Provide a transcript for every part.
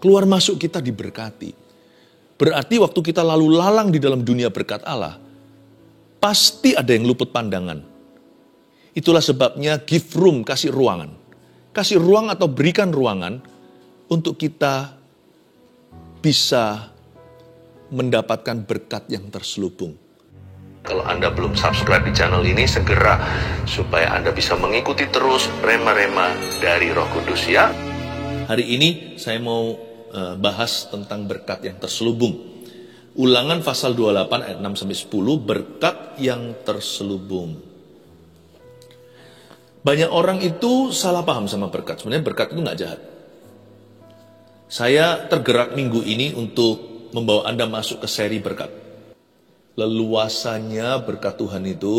Keluar masuk kita diberkati. Berarti waktu kita lalu lalang di dalam dunia berkat Allah, pasti ada yang luput pandangan. Itulah sebabnya give room, kasih ruangan. Kasih ruang atau berikan ruangan untuk kita bisa mendapatkan berkat yang terselubung. Kalau Anda belum subscribe di channel ini, segera supaya Anda bisa mengikuti terus rema-rema dari Roh Kudus ya. Hari ini saya mau bahas tentang berkat yang terselubung. Ulangan pasal 28 ayat 6-10, berkat yang terselubung. Banyak orang itu salah paham sama berkat. Sebenarnya berkat itu nggak jahat. Saya tergerak minggu ini untuk membawa Anda masuk ke seri berkat. Leluasannya berkat Tuhan itu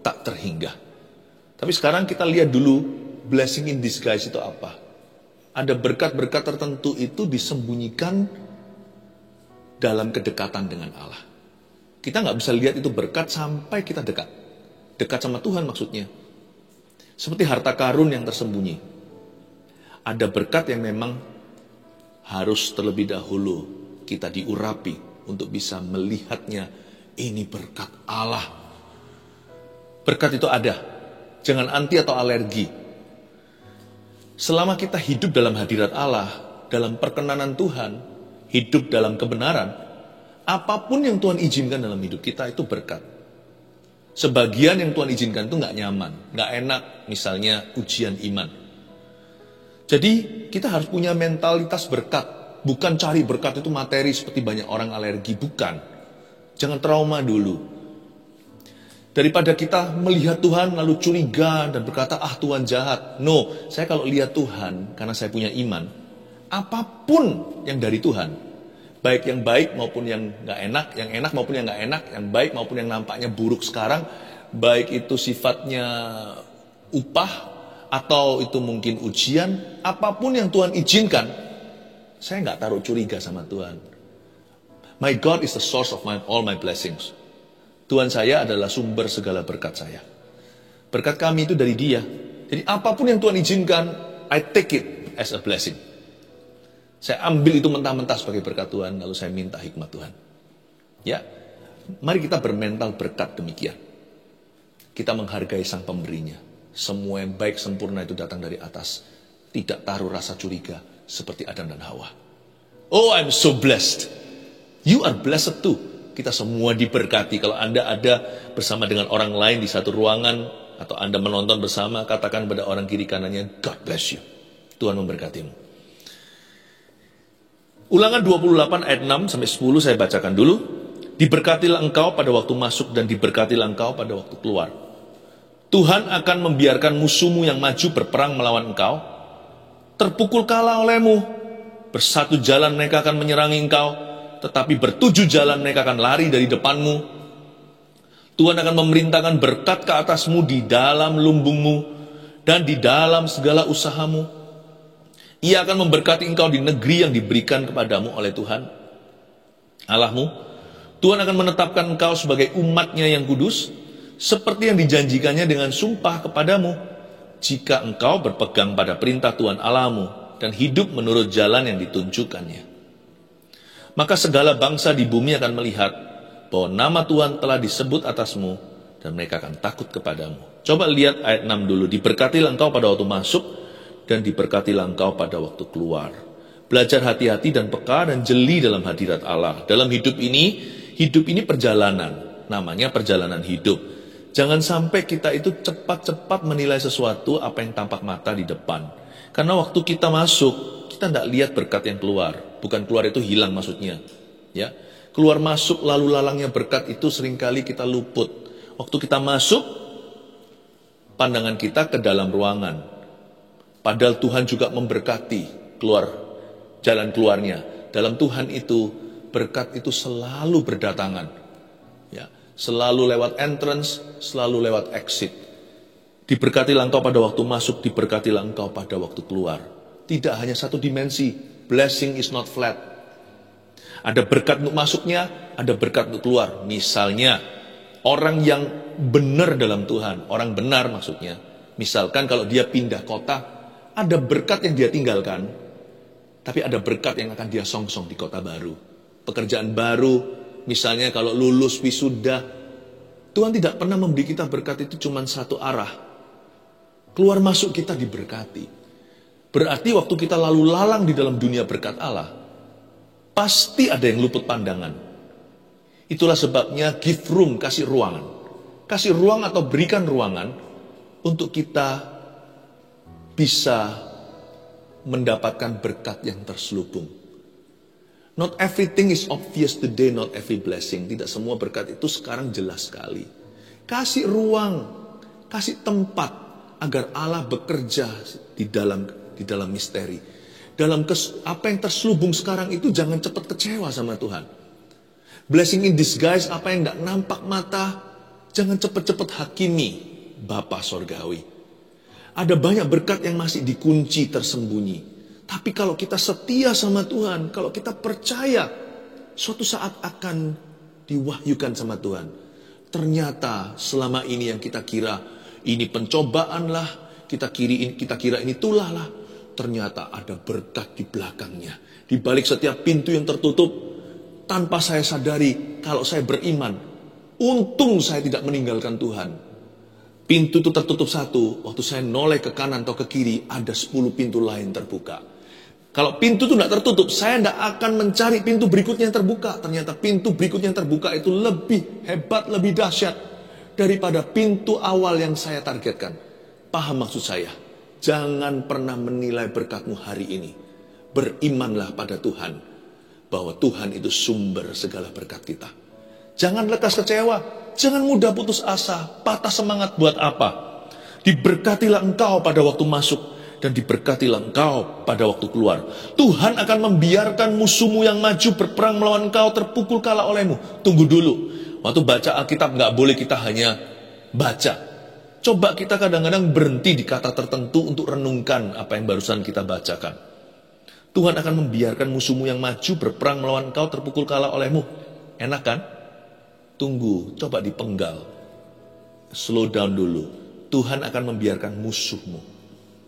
tak terhingga. Tapi sekarang kita lihat dulu blessing in disguise itu apa. Ada berkat-berkat tertentu itu disembunyikan dalam kedekatan dengan Allah. Kita nggak bisa lihat itu berkat sampai kita dekat. Dekat sama Tuhan maksudnya. Seperti harta karun yang tersembunyi. Ada berkat yang memang harus terlebih dahulu kita diurapi untuk bisa melihatnya. Ini berkat Allah. Berkat itu ada. Jangan anti atau alergi. Selama kita hidup dalam hadirat Allah, dalam perkenanan Tuhan, hidup dalam kebenaran, apapun yang Tuhan izinkan dalam hidup kita itu berkat. Sebagian yang Tuhan izinkan itu nggak nyaman, nggak enak, misalnya ujian iman. Jadi kita harus punya mentalitas berkat, bukan cari berkat itu materi seperti banyak orang alergi, bukan. Jangan trauma dulu. Daripada kita melihat Tuhan lalu curiga dan berkata, Tuhan jahat. No, saya kalau lihat Tuhan, karena saya punya iman, apapun yang dari Tuhan, baik yang baik maupun yang gak enak, yang enak maupun yang gak enak, yang baik maupun yang nampaknya buruk sekarang, baik itu sifatnya upah, atau itu mungkin ujian, apapun yang Tuhan izinkan, saya gak taruh curiga sama Tuhan. My God is the source of all my blessings. Tuhan saya adalah sumber segala berkat saya. Berkat kami itu dari Dia. Jadi apapun yang Tuhan izinkan, I take it as a blessing. Saya ambil itu mentah-mentah sebagai berkat Tuhan, lalu saya minta hikmat Tuhan. Ya, mari kita bermental berkat demikian. Kita menghargai Sang Pemberinya. Semua yang baik sempurna itu datang dari atas. Tidak taruh rasa curiga seperti Adam dan Hawa. Oh, I'm so blessed. You are blessed too. Kita semua diberkati. Kalau Anda ada bersama dengan orang lain di satu ruangan, atau Anda menonton bersama, katakan pada orang kiri kanannya, God bless you. Tuhan memberkatimu. Ulangan 28 ayat 6-10 saya bacakan dulu. Diberkatilah engkau pada waktu masuk dan diberkatilah engkau pada waktu keluar. Tuhan akan membiarkan musuhmu yang maju berperang melawan engkau. Terpukul kalah olehmu. Bersatu jalan mereka akan menyerangi engkau. Tetapi bertujuh jalan mereka akan lari dari depanmu. Tuhan akan memerintahkan berkat ke atasmu di dalam lumbungmu dan di dalam segala usahamu. Ia akan memberkati engkau di negeri yang diberikan kepadamu oleh Tuhan Allahmu. Tuhan akan menetapkan engkau sebagai umatnya yang kudus, seperti yang dijanjikannya dengan sumpah kepadamu, jika engkau berpegang pada perintah Tuhan Allahmu dan hidup menurut jalan yang ditunjukkannya. Maka segala bangsa di bumi akan melihat bahwa nama Tuhan telah disebut atasmu dan mereka akan takut kepadamu. Coba lihat ayat 6 dulu. Diberkatilah engkau pada waktu masuk dan diberkatilah engkau pada waktu keluar. Belajar hati-hati dan peka dan jeli dalam hadirat Allah. Dalam hidup ini perjalanan. Namanya perjalanan hidup. Jangan sampai kita itu cepat-cepat menilai sesuatu apa yang tampak mata di depan. Karena waktu kita masuk, kita tidak lihat berkat yang keluar. Bukan keluar itu hilang maksudnya. Ya, keluar masuk lalu lalangnya berkat itu seringkali kita luput. Waktu kita masuk, pandangan kita ke dalam ruangan. Padahal Tuhan juga memberkati keluar jalan keluarnya. Dalam Tuhan itu, berkat itu selalu berdatangan. Ya, selalu lewat entrance, selalu lewat exit. Diberkatilah engkau pada waktu masuk, diberkatilah engkau pada waktu keluar. Tidak hanya satu dimensi. Blessing is not flat. Ada berkat untuk masuknya, ada berkat untuk keluar. Misalnya, orang yang benar dalam Tuhan, orang benar maksudnya. Misalkan kalau dia pindah kota, ada berkat yang dia tinggalkan. Tapi ada berkat yang akan dia songsong di kota baru. Pekerjaan baru, misalnya kalau lulus wisuda. Tuhan tidak pernah memberi kita berkat itu cuma satu arah. Keluar masuk kita diberkati. Berarti waktu kita lalu lalang di dalam dunia berkat Allah, pasti ada yang luput pandangan. Itulah sebabnya give room, kasih ruangan. Kasih ruang atau berikan ruangan untuk kita bisa mendapatkan berkat yang terselubung. Not everything is obvious today, not every blessing. Tidak semua berkat itu sekarang jelas sekali. Kasih ruang, kasih tempat agar Allah bekerja di dalam misteri. Dalam apa yang terselubung sekarang itu jangan cepat kecewa sama Tuhan. Blessing in disguise, apa yang tidak nampak mata, jangan cepat-cepat hakimi Bapa Sorgawi. Ada banyak berkat yang masih dikunci, tersembunyi. Tapi kalau kita setia sama Tuhan, kalau kita percaya, suatu saat akan diwahyukan sama Tuhan. Ternyata selama ini yang kita kira, ini pencobaan lah, kita kira ini tulah lah. Ternyata ada berkat di belakangnya. Di balik setiap pintu yang tertutup, tanpa saya sadari, kalau saya beriman, untung saya tidak meninggalkan Tuhan. Pintu itu tertutup satu, waktu saya noleh ke kanan atau ke kiri, ada 10 pintu lain terbuka. Kalau pintu itu tidak tertutup, saya tidak akan mencari pintu berikutnya yang terbuka. Ternyata pintu berikutnya yang terbuka itu lebih hebat, lebih dahsyat daripada pintu awal yang saya targetkan. Paham maksud saya? Jangan pernah menilai berkatmu hari ini. Berimanlah pada Tuhan, bahwa Tuhan itu sumber segala berkat kita. Jangan lekas kecewa. Jangan mudah putus asa, patah semangat buat apa? Diberkatilah engkau pada waktu masuk dan diberkatilah engkau pada waktu keluar. Tuhan akan membiarkan musuhmu yang maju berperang melawan engkau terpukul kalah olehmu. Tunggu dulu. Waktu baca Alkitab nggak boleh kita hanya baca. Coba kita kadang-kadang berhenti di kata tertentu untuk renungkan apa yang barusan kita bacakan. Tuhan akan membiarkan musuhmu yang maju berperang melawan engkau terpukul kalah olehmu. Enak kan? Tunggu, coba dipenggal. Slow down dulu. Tuhan akan membiarkan musuhmu.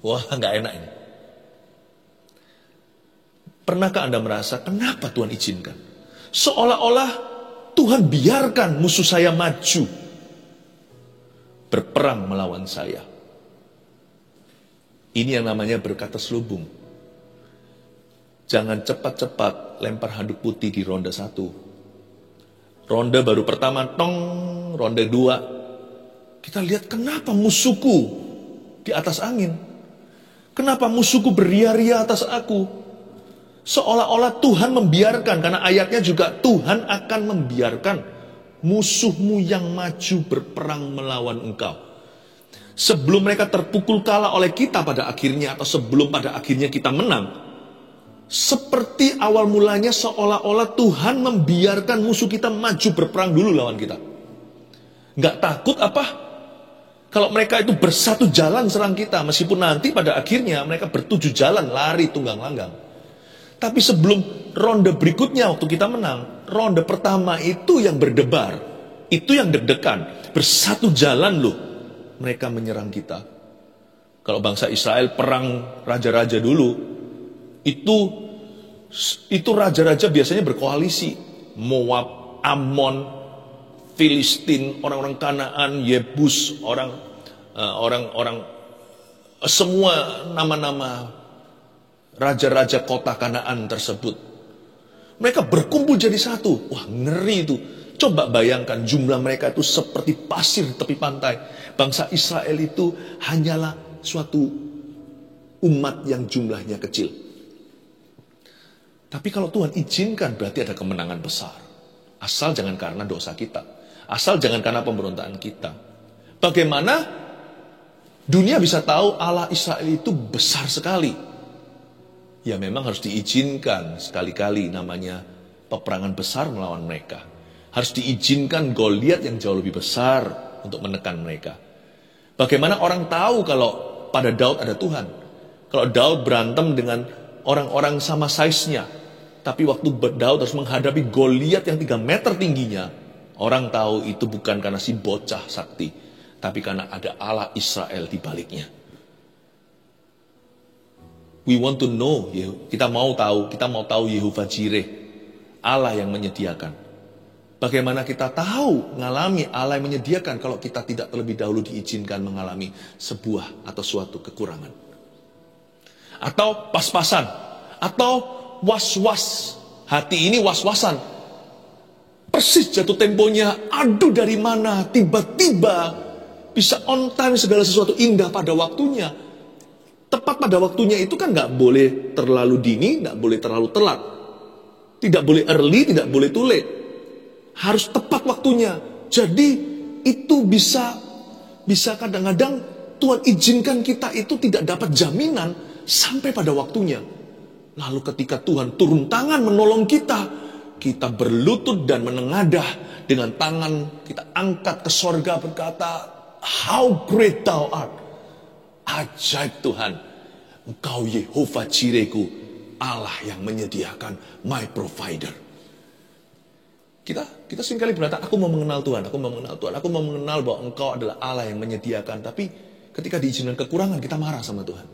Wah, gak enak ini. Pernahkah Anda merasa, kenapa Tuhan izinkan? Seolah-olah Tuhan biarkan musuh saya maju, berperang melawan saya. Ini yang namanya berkat terselubung. Jangan cepat-cepat lempar handuk putih di ronde 1. Ronde baru pertama, tong, ronde 2. Kita lihat kenapa musuhku di atas angin. Kenapa musuhku beria-ria atas aku. Seolah-olah Tuhan membiarkan, karena ayatnya juga Tuhan akan membiarkan musuhmu yang maju berperang melawan engkau. Sebelum mereka terpukul kalah oleh kita pada akhirnya, atau sebelum pada akhirnya kita menang, seperti awal mulanya seolah-olah Tuhan membiarkan musuh kita maju berperang dulu lawan kita. Gak takut apa? Kalau mereka itu bersatu jalan serang kita, meskipun nanti pada akhirnya mereka bertujuh jalan lari tunggang langgang. Tapi sebelum ronde berikutnya waktu kita menang, ronde pertama itu yang berdebar, itu yang deg-degan. Bersatu jalan loh mereka menyerang kita. Kalau bangsa Israel perang raja-raja dulu, itu raja-raja biasanya berkoalisi. Moab, Ammon, Filistin, orang-orang Kanaan, Yebus, orang-orang semua nama-nama raja-raja kota Kanaan tersebut. Mereka berkumpul jadi satu. Wah, ngeri itu. Coba bayangkan jumlah mereka itu seperti pasir tepi pantai. Bangsa Israel itu hanyalah suatu umat yang jumlahnya kecil. Tapi kalau Tuhan izinkan berarti ada kemenangan besar. Asal jangan karena dosa kita. Asal jangan karena pemberontakan kita. Bagaimana dunia bisa tahu Allah Israel itu besar sekali? Ya memang harus diizinkan sekali-kali namanya peperangan besar melawan mereka. Harus diizinkan Goliat yang jauh lebih besar untuk menekan mereka. Bagaimana orang tahu kalau pada Daud ada Tuhan? Kalau Daud berantem dengan orang-orang sama size-nya. Tapi waktu Daud harus menghadapi Goliat yang 3 meter tingginya, orang tahu itu bukan karena si bocah sakti, tapi karena ada Allah Israel di baliknya. We want to know, kita mau tahu Yehovah Jireh, Allah yang menyediakan. Bagaimana kita tahu ngalami Allah yang menyediakan kalau kita tidak terlebih dahulu diizinkan mengalami sebuah atau suatu kekurangan. Atau pas-pasan, atau was-was. Hati ini was-wasan. Persis jatuh temponya, aduh dari mana tiba-tiba bisa on time segala sesuatu indah pada waktunya. Tepat pada waktunya itu kan gak boleh terlalu dini, gak boleh terlalu telat. Tidak boleh early, tidak boleh too late. Harus tepat waktunya. Jadi itu bisa kadang-kadang Tuhan izinkan kita itu tidak dapat jaminan sampai pada waktunya. Lalu ketika Tuhan turun tangan menolong kita, kita berlutut dan menengadah dengan tangan kita angkat ke sorga berkata, how great thou art. Ajaib Tuhan, Engkau Yehovah Jirehku, Allah yang menyediakan, my provider. Kita seringkali berkata, aku mau mengenal Tuhan, aku mau mengenal bahwa Engkau adalah Allah yang menyediakan. Tapi ketika diizinkan kekurangan, kita marah sama Tuhan.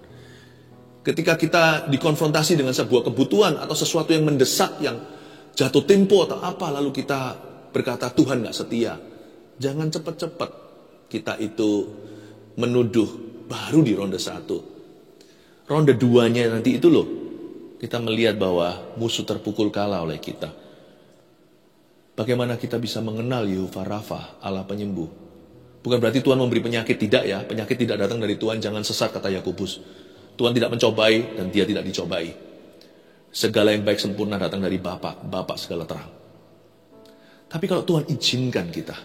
Ketika kita dikonfrontasi dengan sebuah kebutuhan atau sesuatu yang mendesak, yang jatuh tempo atau apa, lalu kita berkata, Tuhan gak setia. Jangan cepat-cepat kita itu menuduh. Baru di ronde 1. Ronde 2-nya nanti itu loh, kita melihat bahwa musuh terpukul kalah oleh kita. Bagaimana kita bisa mengenal Yehovah Rafa, Allah penyembuh. Bukan berarti Tuhan memberi penyakit, tidak ya. Penyakit tidak datang dari Tuhan, jangan sesat kata Yakobus. Tuhan tidak mencobai dan dia tidak dicobai. Segala yang baik sempurna datang dari Bapa segala terang. Tapi kalau Tuhan izinkan kita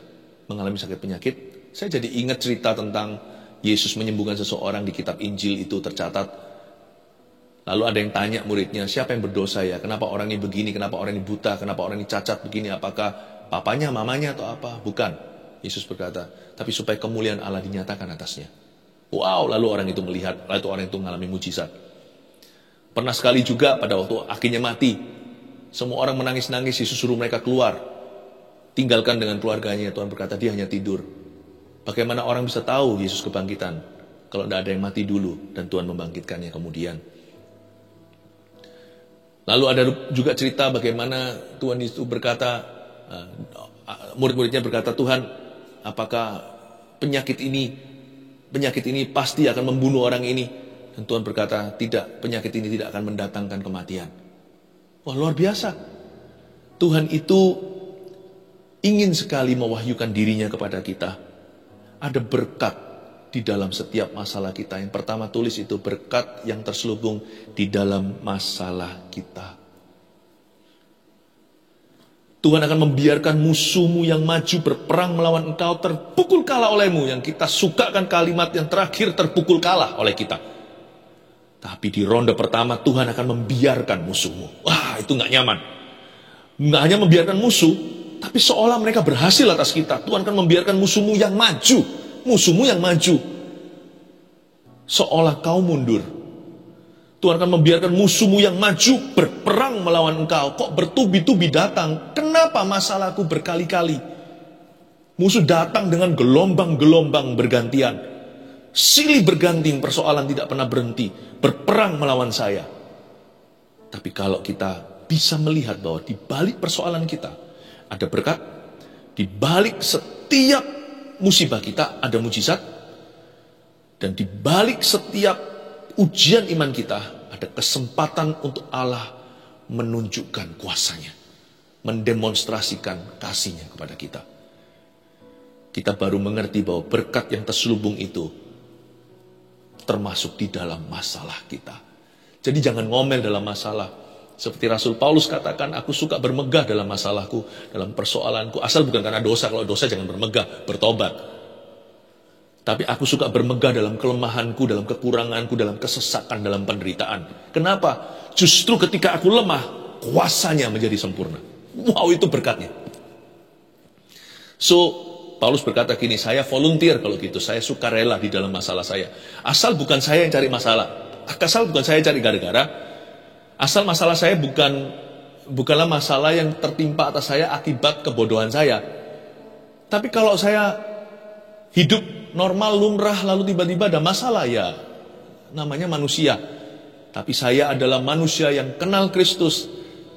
mengalami sakit penyakit, saya jadi ingat cerita tentang Yesus menyembuhkan seseorang di kitab Injil itu tercatat. Lalu ada yang tanya muridnya, siapa yang berdosa ya? Kenapa orang ini begini? Kenapa orang ini buta? Kenapa orang ini cacat begini? Apakah papanya, mamanya atau apa? Bukan. Yesus berkata, tapi supaya kemuliaan Allah dinyatakan atasnya. Wow, lalu orang itu melihat, lalu orang itu mengalami mujizat. Pernah sekali juga pada waktu akhirnya mati, semua orang menangis-nangis, Yesus suruh mereka keluar. Tinggalkan dengan keluarganya, Tuhan berkata dia hanya tidur. Bagaimana orang bisa tahu Yesus kebangkitan kalau tidak ada yang mati dulu dan Tuhan membangkitkannya kemudian. Lalu ada juga cerita bagaimana Tuhan itu berkata, murid-muridnya berkata, Tuhan, apakah penyakit ini pasti akan membunuh orang ini? Dan Tuhan berkata, tidak, penyakit ini tidak akan mendatangkan kematian. Wah, luar biasa. Tuhan itu ingin sekali mewahyukan dirinya kepada kita. Ada berkat di dalam setiap masalah kita. Yang pertama tulis itu berkat yang terselubung di dalam masalah kita. Tuhan akan membiarkan musuhmu yang maju berperang melawan engkau terpukul kalah olehmu. Yang kita sukakan kalimat yang terakhir, terpukul kalah oleh kita. Tapi di ronde pertama Tuhan akan membiarkan musuhmu. Wah, itu gak nyaman. Gak hanya membiarkan musuh, tapi seolah mereka berhasil atas kita. Tuhan akan membiarkan musuhmu yang maju. Musuhmu yang maju. Seolah kau mundur. Tuhan akan membiarkan musuhmu yang maju berperang melawan engkau. Kok bertubi-tubi datang? Kenapa masalahku berkali-kali? Musuh datang dengan gelombang-gelombang bergantian. Silih berganti, persoalan tidak pernah berhenti. Berperang melawan saya. Tapi kalau kita bisa melihat bahwa di balik persoalan kita ada berkat, di balik setiap musibah kita ada mujizat, dan di balik setiap ujian iman kita ada kesempatan untuk Allah menunjukkan kuasanya, mendemonstrasikan kasihnya kepada kita. Kita baru mengerti bahwa berkat yang terselubung itu termasuk di dalam masalah kita. Jadi jangan ngomel dalam masalah. Seperti Rasul Paulus katakan, aku suka bermegah dalam masalahku, dalam persoalanku. Asal bukan karena dosa, kalau dosa jangan bermegah, bertobat. Tapi aku suka bermegah dalam kelemahanku, dalam kekuranganku, dalam kesesakan, dalam penderitaan. Kenapa? Justru ketika aku lemah, kuasanya menjadi sempurna. Wow, itu berkatnya. So, Paulus berkata gini, saya volunteer kalau gitu, saya suka rela di dalam masalah saya. Asal bukan saya yang cari masalah, asal bukan saya cari gara-gara, asal masalah saya bukanlah masalah yang tertimpa atas saya akibat kebodohan saya. Tapi kalau saya hidup normal, lumrah, lalu tiba-tiba ada masalah, ya namanya manusia. Tapi saya adalah manusia yang kenal Kristus.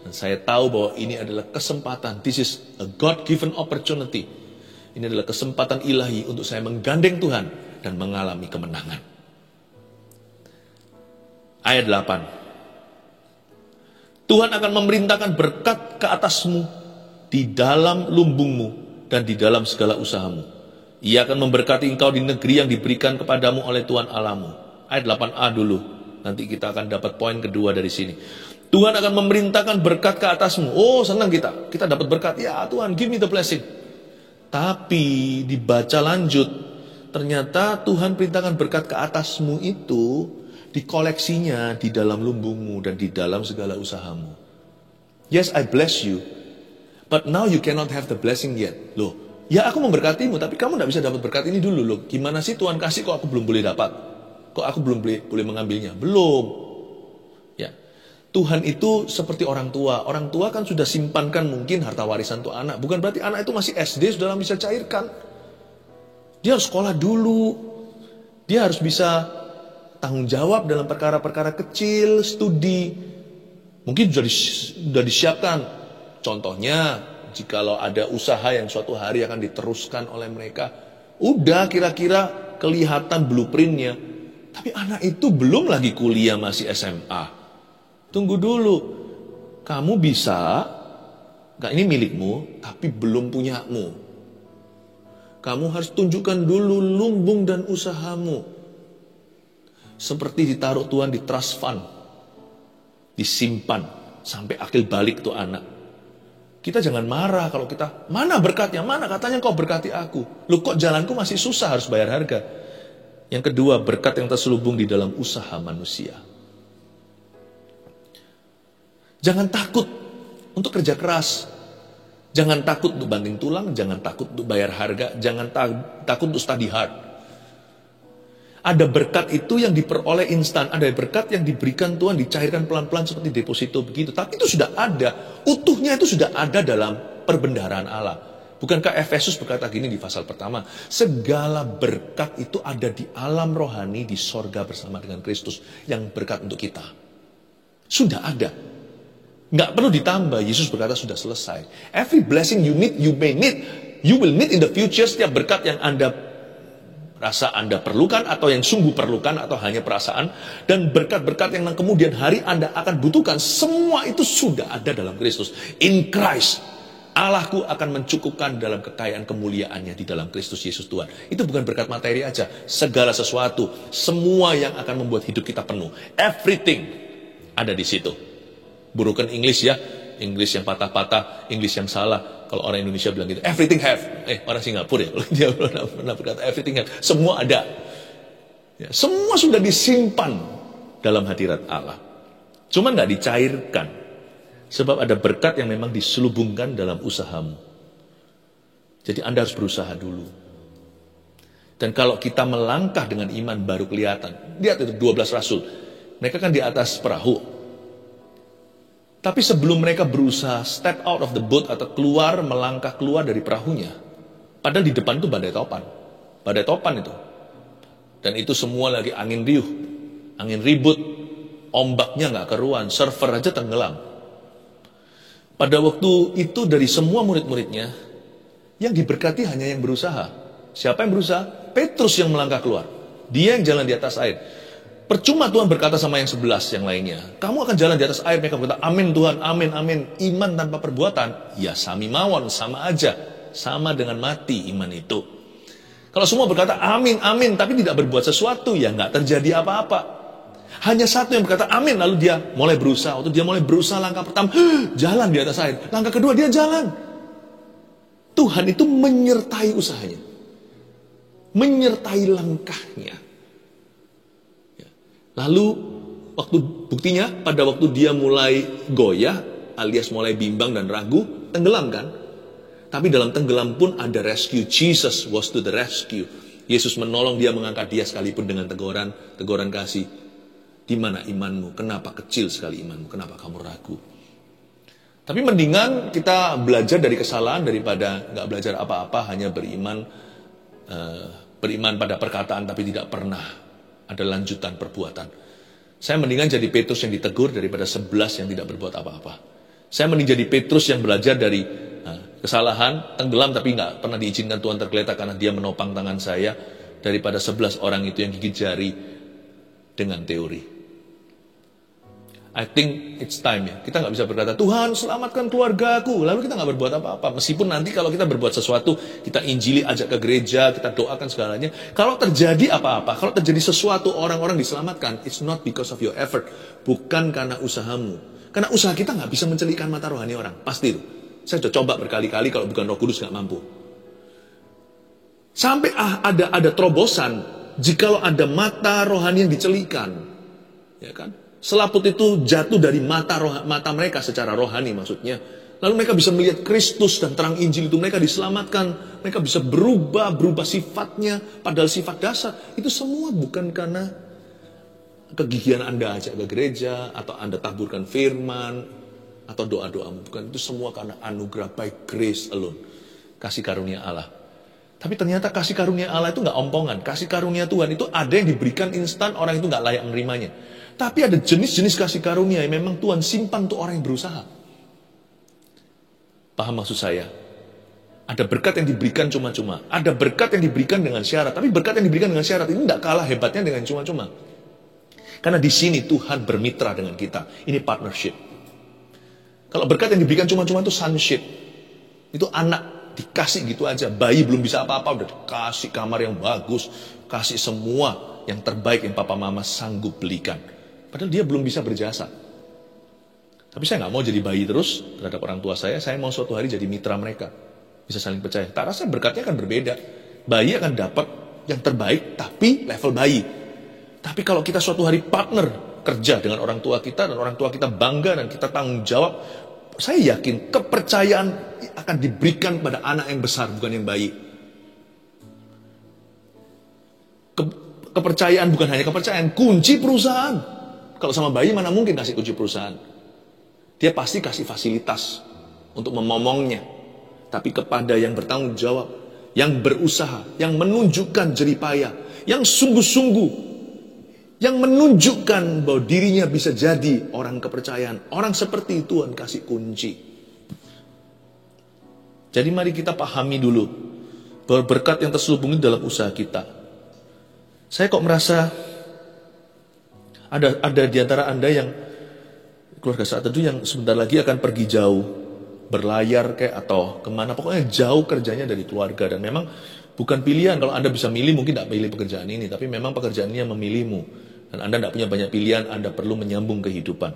Dan saya tahu bahwa ini adalah kesempatan. This is a God-given opportunity. Ini adalah kesempatan ilahi untuk saya menggandeng Tuhan dan mengalami kemenangan. Ayat 8. Tuhan akan memerintahkan berkat ke atasmu di dalam lumbungmu dan di dalam segala usahamu. Ia akan memberkati engkau di negeri yang diberikan kepadamu oleh Tuhan Allahmu. Ayat 8a dulu. Nanti kita akan dapat poin kedua dari sini. Tuhan akan memerintahkan berkat ke atasmu. Oh, senang kita. Kita dapat berkat. Ya Tuhan, give me the blessing. Tapi dibaca lanjut. Ternyata Tuhan perintahkan berkat ke atasmu itu dikoleksinya di dalam lumbungmu dan di dalam segala usahamu. Yes, I bless you. But now you cannot have the blessing yet. Loh, ya aku memberkatimu, tapi kamu tidak bisa dapat berkat ini dulu. Loh, gimana sih Tuhan kasih kok aku belum boleh dapat? Kok aku belum boleh mengambilnya? Belum. Ya. Tuhan itu seperti orang tua. Orang tua kan sudah simpankan mungkin harta warisan untuk anak. Bukan berarti anak itu masih SD sudah bisa cairkan. Dia harus sekolah dulu. Dia harus bisa tanggung jawab dalam perkara-perkara kecil, studi. Mungkin sudah disiapkan. Contohnya, jikalau ada usaha yang suatu hari akan diteruskan oleh mereka, udah kira-kira kelihatan blueprintnya. Tapi anak itu belum lagi kuliah, masih SMA. Tunggu dulu. Kamu bisa, gak ini milikmu, tapi belum punyamu. Kamu harus tunjukkan dulu lumbung dan usahamu. Seperti ditaruh Tuhan di trust fund. Disimpan sampai akhir balik tuh anak. Kita jangan marah kalau kita, mana berkatnya, mana katanya kau berkati aku. Loh kok jalanku masih susah harus bayar harga. Yang kedua, berkat yang terselubung di dalam usaha manusia. Jangan takut untuk kerja keras. Jangan takut untuk banting tulang, jangan takut untuk bayar harga, jangan takut untuk study hard. Ada berkat itu yang diperoleh instan, ada berkat yang diberikan Tuhan, dicairkan pelan-pelan seperti deposito begitu. Tapi itu sudah ada, utuhnya itu sudah ada dalam perbendaharaan Allah. Bukankah Efesus berkata gini di pasal pertama, segala berkat itu ada di alam rohani di sorga bersama dengan Kristus yang berkat untuk kita. Sudah ada. Nggak perlu ditambah, Yesus berkata sudah selesai. Every blessing you will need in the future. Setiap berkat yang Anda rasa Anda perlukan atau yang sungguh perlukan atau hanya perasaan, dan berkat-berkat yang kemudian hari Anda akan butuhkan, semua itu sudah ada dalam Kristus. In Christ. Allahku akan mencukupkan dalam kekayaan kemuliaannya di dalam Kristus Yesus Tuhan. Itu bukan berkat materi aja. Segala sesuatu. Semua yang akan membuat hidup kita penuh. Everything ada di situ. Burukan English ya. English yang patah-patah. English yang salah. Kalau orang Indonesia bilang gitu. Everything have. Orang Singapura ya. Dia pernah berkata everything have. Semua ada. Ya, semua sudah disimpan dalam hadirat Allah. Cuma nggak dicairkan. Sebab ada berkat yang memang diselubungkan dalam usahamu. Jadi Anda harus berusaha dulu. Dan kalau kita melangkah dengan iman baru kelihatan. Lihat itu 12 rasul. Mereka kan di atas perahu. Tapi sebelum mereka berusaha step out of the boat atau melangkah keluar dari perahunya. Padahal di depan itu badai topan. Badai topan itu. Dan itu semua lagi angin riuh. Angin ribut. Ombaknya gak keruan. Server aja tenggelam. Pada waktu itu dari semua murid-muridnya, yang diberkati hanya yang berusaha. Siapa yang berusaha? Petrus yang melangkah keluar. Dia yang jalan di atas air. Percuma Tuhan berkata sama yang 11 yang lainnya, kamu akan jalan di atas air. Mereka berkata, amin Tuhan, amin, amin. Iman tanpa perbuatan, ya sami mawon, sama aja. Sama dengan mati iman itu. Kalau semua berkata amin, amin, tapi tidak berbuat sesuatu, ya nggak terjadi apa-apa. Hanya satu yang berkata amin, lalu dia mulai berusaha. Waktu dia mulai berusaha langkah pertama, jalan di atas air. Langkah kedua dia jalan. Tuhan itu menyertai usahanya. Menyertai langkahnya. Lalu buktinya pada waktu dia mulai goyah, alias mulai bimbang dan ragu, tenggelam kan? Tapi dalam tenggelam pun ada rescue. Jesus was to the rescue. Yesus menolong dia, mengangkat dia sekalipun dengan teguran kasih. Di mana imanmu? Kenapa kecil sekali imanmu? Kenapa kamu ragu? Tapi mendingan kita belajar dari kesalahan daripada nggak belajar apa-apa, hanya beriman pada perkataan tapi tidak pernah ada lanjutan perbuatan. Saya mendingan jadi Petrus yang ditegur daripada 11 yang tidak berbuat apa-apa. Saya mending jadi Petrus yang belajar dari kesalahan, tenggelam tapi nggak pernah diizinkan Tuhan tergeletak karena dia menopang tangan saya, daripada 11 orang itu yang gigit jari dengan teori. I think it's time ya. Kita nggak bisa berkata, Tuhan selamatkan keluargaku, lalu kita nggak berbuat apa-apa. Meskipun nanti kalau kita berbuat sesuatu, kita injili, ajak ke gereja, kita doakan segalanya. Kalau terjadi apa-apa, kalau terjadi sesuatu orang-orang diselamatkan, it's not because of your effort. Bukan karena usahamu. Karena usaha kita nggak bisa mencelikan mata rohani orang. Pasti itu. Saya sudah coba berkali-kali, kalau bukan Roh Kudus nggak mampu. Sampai ada terobosan, jikalau ada mata rohani yang dicelikan. Ya kan? Selaput itu jatuh dari mata mereka secara rohani maksudnya. Lalu mereka bisa melihat Kristus dan terang Injil itu, mereka diselamatkan. Mereka bisa berubah sifatnya, padahal sifat dasar. Itu semua bukan karena kegigihan Anda ajak ke gereja, atau Anda taburkan firman, atau doa-doamu. Bukan, itu semua karena anugerah by grace alone. Kasih karunia Allah. Tapi ternyata kasih karunia Allah itu nggak ompongan. Kasih karunia Tuhan itu ada yang diberikan instan, orang itu nggak layak menerimanya. Tapi ada jenis-jenis kasih karunia yang memang Tuhan simpan untuk orang yang berusaha. Paham maksud saya? Ada berkat yang diberikan cuma-cuma. Ada berkat yang diberikan dengan syarat. Tapi berkat yang diberikan dengan syarat ini tidak kalah hebatnya dengan cuma-cuma. Karena di sini Tuhan bermitra dengan kita. Ini partnership. Kalau berkat yang diberikan cuma-cuma itu sonship. Itu anak dikasih gitu aja. Bayi belum bisa apa-apa, udah dikasih kamar yang bagus. Kasih semua yang terbaik yang papa mama sanggup belikan. Padahal dia belum bisa berjasa. Tapi saya nggak mau jadi bayi terus terhadap orang tua saya. Saya mau suatu hari jadi mitra mereka. Bisa saling percaya. Tak rasa berkatnya akan berbeda. Bayi akan dapat yang terbaik, tapi level bayi. Tapi kalau kita suatu hari partner kerja dengan orang tua kita, dan orang tua kita bangga dan kita tanggung jawab, saya yakin kepercayaan akan diberikan pada anak yang besar, bukan yang bayi. Kepercayaan bukan hanya kepercayaan, kunci perusahaan. Kalau sama bayi mana mungkin kasih kunci perusahaan. Dia pasti kasih fasilitas untuk memomongnya. Tapi kepada yang bertanggung jawab, yang berusaha, yang menunjukkan jeripaya, yang sungguh-sungguh, yang menunjukkan bahwa dirinya bisa jadi orang kepercayaan. Orang seperti Tuhan kasih kunci. Jadi mari kita pahami dulu bahwa berkat yang terselubung dalam usaha kita. Saya kok merasa ada di antara Anda yang keluarga saat itu yang sebentar lagi akan pergi jauh, berlayar kayak atau kemana, pokoknya jauh kerjanya dari keluarga. Dan memang bukan pilihan, kalau Anda bisa milih mungkin tidak pilih pekerjaan ini, tapi memang pekerjaan ini yang memilihmu. Dan Anda tidak punya banyak pilihan, Anda perlu menyambung kehidupan.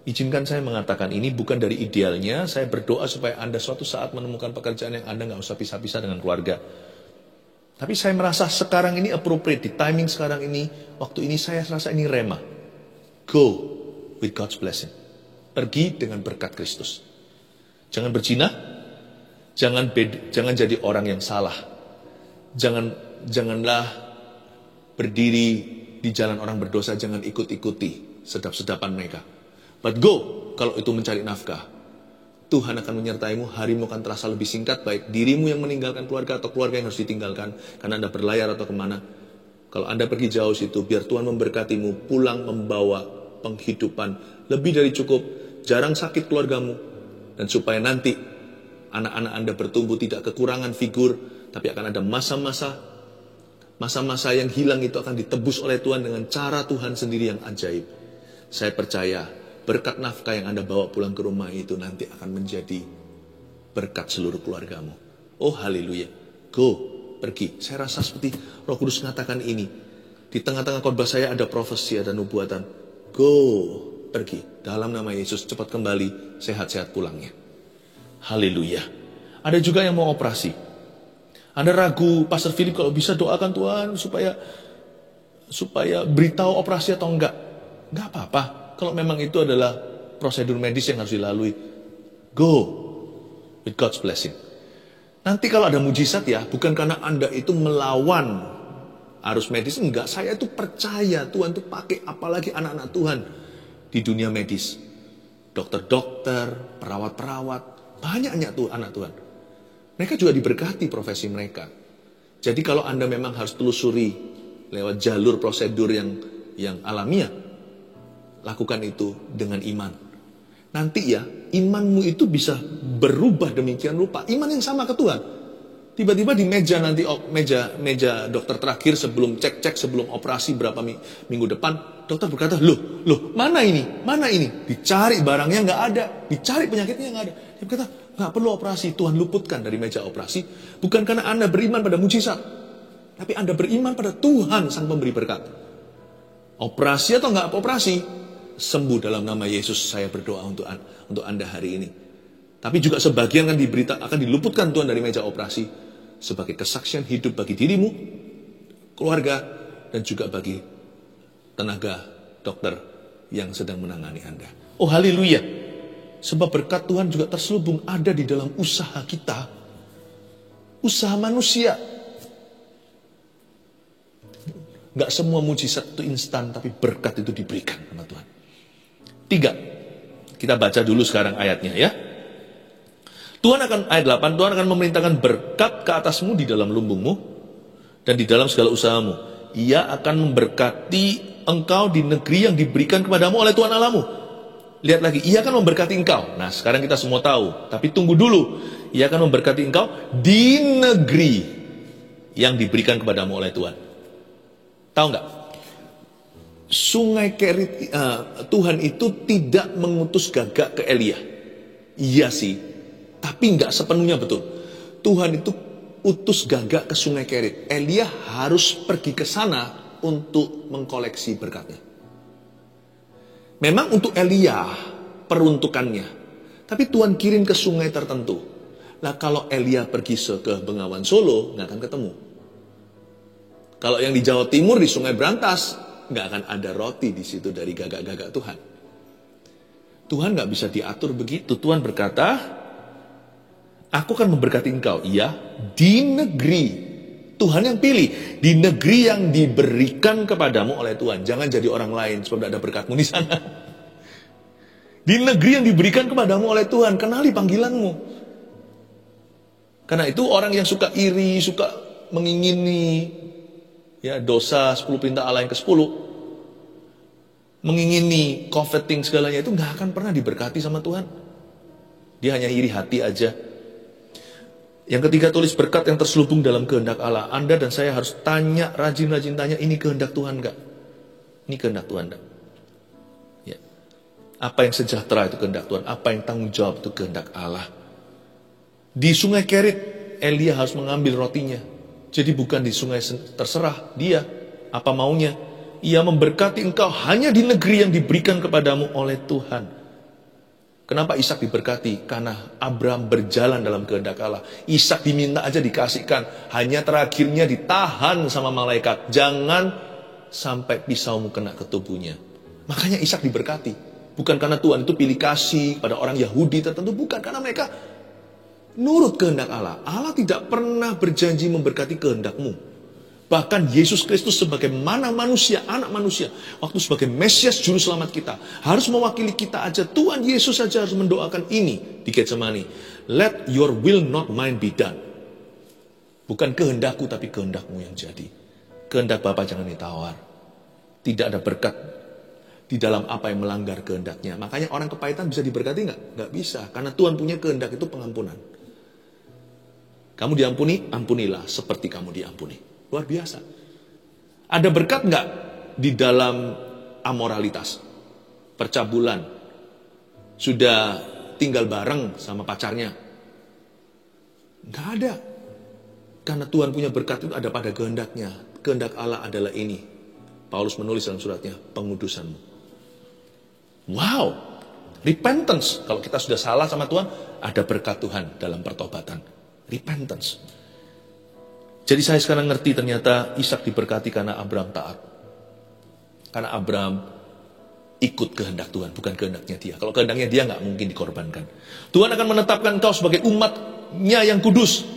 Izinkan saya mengatakan ini bukan dari idealnya, saya berdoa supaya Anda suatu saat menemukan pekerjaan yang Anda nggak usah pisah-pisah dengan keluarga. Tapi saya merasa sekarang ini appropriate, di timing sekarang ini, waktu ini saya rasa ini rema. Go with God's blessing. Pergi dengan berkat Kristus. Jangan berzina, jangan jadi orang yang salah. Janganlah berdiri di jalan orang berdosa, jangan ikuti sedap-sedapan mereka. But go, kalau itu mencari nafkah. Tuhan akan menyertaimu, harimu akan terasa lebih singkat, baik dirimu yang meninggalkan keluarga atau keluarga yang harus ditinggalkan, karena Anda berlayar atau kemana. Kalau Anda pergi jauh situ, biar Tuhan memberkatimu, pulang membawa penghidupan lebih dari cukup, jarang sakit keluargamu, dan supaya nanti anak-anak Anda bertumbuh tidak kekurangan figur, tapi akan ada masa-masa yang hilang itu akan ditebus oleh Tuhan dengan cara Tuhan sendiri yang ajaib. Saya percaya berkat nafkah yang Anda bawa pulang ke rumah itu nanti akan menjadi berkat seluruh keluargamu. Oh haleluya. Go, pergi. Saya rasa seperti Roh Kudus mengatakan ini. Di tengah-tengah khotbah saya ada profesi, ada nubuatan. Go, pergi. Dalam nama Yesus, cepat kembali, sehat-sehat pulangnya. Haleluya. Ada juga yang mau operasi. Anda ragu, Pastor Philip kalau bisa doakan Tuhan supaya beritahu operasi atau enggak. Enggak apa-apa. Kalau memang itu adalah prosedur medis yang harus dilalui, go with God's blessing. Nanti kalau ada mujizat ya, bukan karena Anda itu melawan arus medis, enggak. Saya itu percaya Tuhan itu pakai apalagi anak-anak Tuhan di dunia medis. Dokter-dokter, perawat-perawat, banyaknya tuh anak Tuhan. Mereka juga diberkati profesi mereka. Jadi kalau Anda memang harus telusuri lewat jalur prosedur yang alamiah, lakukan itu dengan iman. Nanti ya, imanmu itu bisa berubah demikian rupa. Iman yang sama ke Tuhan. Tiba-tiba di meja nanti, meja dokter terakhir sebelum cek sebelum operasi berapa minggu depan, dokter berkata, loh, mana ini? Dicari barangnya nggak ada, dicari penyakitnya nggak ada. Dia berkata, nggak perlu operasi, Tuhan luputkan dari meja operasi. Bukan karena Anda beriman pada mujizat, tapi Anda beriman pada Tuhan sang pemberi berkat. Operasi atau nggak operasi, sembuh dalam nama Yesus. Saya berdoa untuk Anda hari ini. Tapi juga sebagian akan diluputkan Tuhan dari meja operasi sebagai kesaksian hidup bagi dirimu, keluarga, dan juga bagi tenaga dokter yang sedang menangani Anda. Oh haleluya. Sebab berkat Tuhan juga terselubung ada di dalam usaha kita. Usaha manusia. Gak semua mujizat itu instan, tapi berkat itu diberikan sama Tuhan. 3. Kita baca dulu sekarang ayatnya ya. Ayat 8, Tuhan akan memerintahkan berkat ke atasmu di dalam lumbungmu dan di dalam segala usahamu. Ia akan memberkati engkau di negeri yang diberikan kepadamu oleh Tuhan Allahmu. Lihat lagi, ia akan memberkati engkau. Nah sekarang kita semua tahu, tapi tunggu dulu. Ia akan memberkati engkau di negeri yang diberikan kepadamu oleh Tuhan. Tahu nggak? Sungai Kerit, Tuhan itu tidak mengutus Gagak ke Elia. Iya sih. Tapi nggak sepenuhnya betul. Tuhan itu utus Gagak ke Sungai Kerit. Elia harus pergi ke sana untuk mengkoleksi berkatnya. Memang untuk Elia peruntukannya. Tapi Tuhan kirim ke sungai tertentu. Nah kalau Elia pergi ke Bengawan Solo, nggak akan ketemu. Kalau yang di Jawa Timur di Sungai Brantas, nggak akan ada roti di situ dari Gagak-Gagak Tuhan. Tuhan nggak bisa diatur begitu. Tuhan berkata, aku akan memberkati engkau, iya, di negeri. Tuhan yang pilih, di negeri yang diberikan kepadamu oleh Tuhan. Jangan jadi orang lain, sebab tidak ada berkatmu di sana. Di negeri yang diberikan kepadamu oleh Tuhan, kenali panggilanmu. Karena itu orang yang suka iri, suka mengingini ya dosa 10 perintah Allah yang ke-10, mengingini coveting segalanya, itu gak akan pernah diberkati sama Tuhan. Dia hanya iri hati aja. Yang ketiga, tulis berkat yang terselubung dalam kehendak Allah. Anda dan saya harus tanya, rajin-rajin tanya, ini kehendak Tuhan gak? Ini kehendak Tuhan gak? Ya. Apa yang sejahtera itu kehendak Tuhan? Apa yang tanggung jawab itu kehendak Allah? Di Sungai Kerit, Elia harus mengambil rotinya. Jadi bukan di sungai terserah dia, apa maunya. Ia memberkati engkau hanya di negeri yang diberikan kepadamu oleh Tuhan. Kenapa Ishak diberkati? Karena Abraham berjalan dalam kehendak Allah. Ishak diminta aja dikasihkan. Hanya terakhirnya ditahan sama malaikat. Jangan sampai pisaumu kena ke tubuhnya. Makanya Ishak diberkati. Bukan karena Tuhan itu pilih kasih pada orang Yahudi tertentu. Bukan, karena mereka nurut kehendak Allah. Allah tidak pernah berjanji memberkati kehendakmu. Bahkan Yesus Kristus sebagaimana manusia, anak manusia, waktu sebagai Mesias juru selamat kita, harus mewakili kita aja. Tuhan Yesus saja harus mendoakan ini di Getsemani. Let your will not mine be done. Bukan kehendakku tapi kehendakmu yang jadi. Kehendak Bapa jangan ditawar. Tidak ada berkat di dalam apa yang melanggar kehendaknya. Makanya orang kepahitan bisa diberkati nggak? Nggak bisa. Karena Tuhan punya kehendak itu pengampunan. Kamu diampuni, ampunilah seperti kamu diampuni. Luar biasa. Ada berkat nggak di dalam amoralitas, percabulan, sudah tinggal bareng sama pacarnya? Nggak ada. Karena Tuhan punya berkat itu ada pada kehendaknya. Kehendak Allah adalah ini. Paulus menulis dalam suratnya, pengudusanmu. Wow, repentance. Kalau kita sudah salah sama Tuhan, ada berkat Tuhan dalam pertobatan. Repentance. Jadi saya sekarang ngerti ternyata Ishak diberkati karena Abraham taat. Karena Abraham ikut kehendak Tuhan, bukan kehendaknya dia. Kalau kehendaknya dia nggak mungkin dikorbankan. Tuhan akan menetapkan engkau sebagai umatnya yang kudus.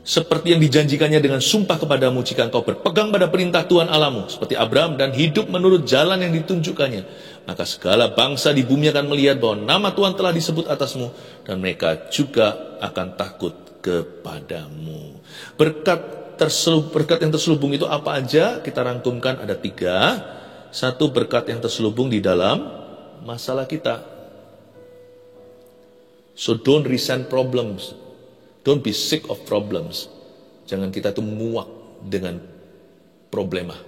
Seperti yang dijanjikannya dengan sumpah kepadamu jika engkau berpegang pada perintah Tuhan Allahmu. Seperti Abraham dan hidup menurut jalan yang ditunjukkannya. Maka segala bangsa di bumi akan melihat bahwa nama Tuhan telah disebut atasmu. Dan mereka juga akan takut kepadamu. Berkat yang terselubung itu apa aja? Kita rangkumkan ada 3. Satu, berkat yang terselubung di dalam masalah kita. So don't resent problems. Don't be sick of problems. Jangan kita tuh muak dengan problema.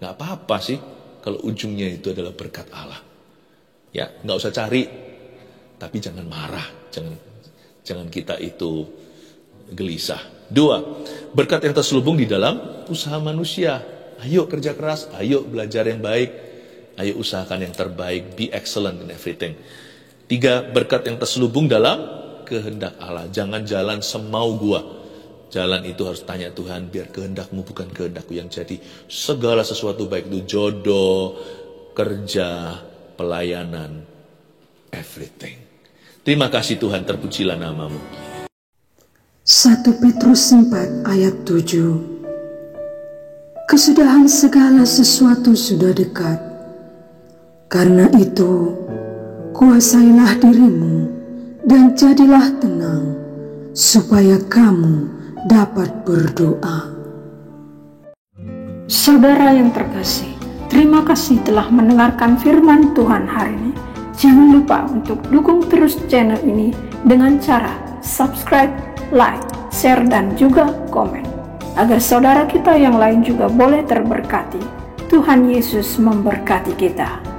Gak apa-apa sih kalau ujungnya itu adalah berkat Allah. Ya, gak usah cari. Tapi jangan marah. Jangan kita itu gelisah. 2, berkat yang terselubung di dalam usaha manusia. Ayo kerja keras, ayo belajar yang baik, ayo usahakan yang terbaik, be excellent in everything. 3, berkat yang terselubung dalam kehendak Allah. Jangan jalan semau gua. Jalan itu harus tanya Tuhan, biar kehendakmu bukan kehendakku yang jadi. Segala sesuatu baik itu jodoh, kerja, pelayanan, everything. Terima kasih Tuhan, terpujilah namamu. 1 Petrus 4 ayat 7. Kesudahan segala sesuatu sudah dekat. Karena itu, kuasailah dirimu dan jadilah tenang, supaya kamu dapat berdoa. Saudara yang terkasih, terima kasih telah mendengarkan firman Tuhan hari ini. Jangan lupa untuk dukung terus channel ini dengan cara subscribe, like, share, dan juga komen, agar saudara kita yang lain juga boleh terberkati. Tuhan Yesus memberkati kita.